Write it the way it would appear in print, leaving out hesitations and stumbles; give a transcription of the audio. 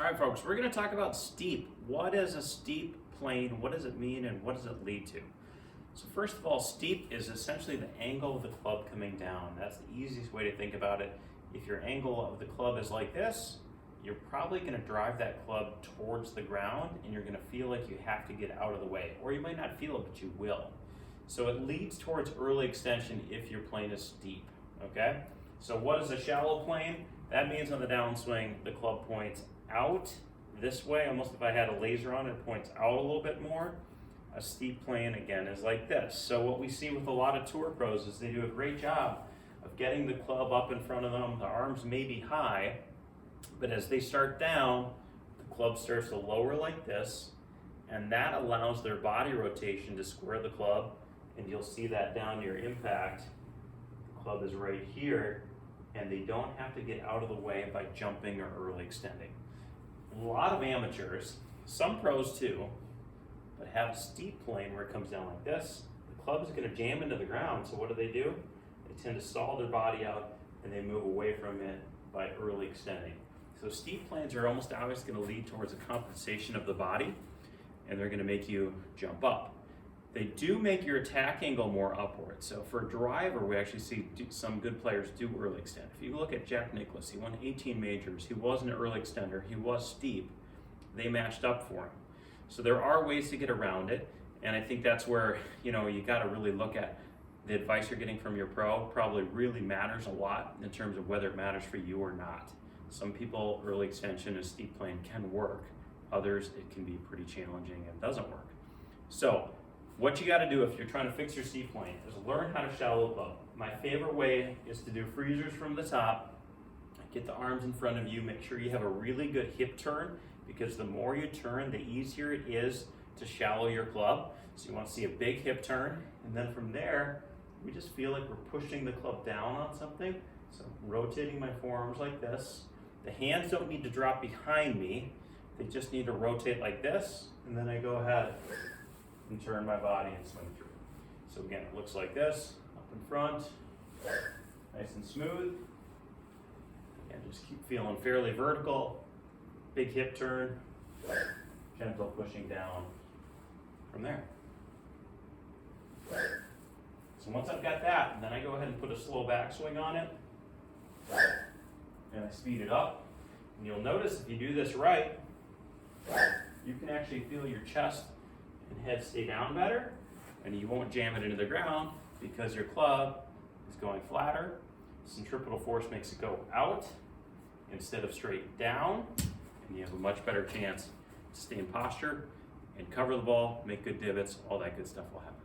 All right, folks, we're going to talk about steep. What is a steep plane? What does it mean and what does it lead to? So first of all, steep is essentially the angle of the club coming down. That's the easiest way to think about it. If your angle of the club is like this, you're probably going to drive that club towards the ground and you're going to feel like you have to get out of the way. Or you might not feel it, but you will. So it leads towards early extension if your plane is steep, okay? So what is a shallow plane? That means on the downswing, the club points out this way, almost if I had a laser on it, it points out a little bit more. A steep plane, again, is like this. So what we see with a lot of tour pros is they do a great job of getting the club up in front of them. The arms may be high, but as they start down, the club starts to lower like this, and that allows their body rotation to square the club, and you'll see that down near impact. The club is right here, and they don't have to get out of the way by jumping or early extending. A lot of amateurs, some pros too, but have a steep plane where it comes down like this. The club is going to jam into the ground, so what do? They tend to stall their body out and they move away from it by early extending. So steep planes are almost always going to lead towards a compensation of the body, and they're going to make you jump up. They do make your attack angle more upward. So for a driver, we actually see some good players do early extend. If you look at Jack Nicklaus, he won 18 majors. He was an early extender. He was steep. They matched up for him. So there are ways to get around it, and I think that's where you got to really look at the advice you're getting from your pro. Probably really matters a lot in terms of whether it matters for you or not. Some people, early extension and steep plane can work. Others, it can be pretty challenging and doesn't work. So what you got to do if you're trying to fix your steep plane is learn how to shallow club. My favorite way is to do freezers from the top. Get the arms in front of you. Make sure you have a really good hip turn, because the more you turn, the easier it is to shallow your club. So you want to see a big hip turn, and then from there, we just feel like we're pushing the club down on something. So I'm rotating my forearms like this. The hands don't need to drop behind me. They just need to rotate like this, and then I go ahead and turn my body and swing through. So again, it looks like this, up in front, nice and smooth. And just keep feeling fairly vertical, big hip turn, gentle pushing down from there. So once I've got that, then I go ahead and put a slow backswing on it, and I speed it up. And you'll notice if you do this right, you can actually feel your chest and head stay down better, and you won't jam it into the ground because your club is going flatter. Centripetal force makes it go out instead of straight down, and you have a much better chance to stay in posture and cover the ball, make good divots, all that good stuff will happen.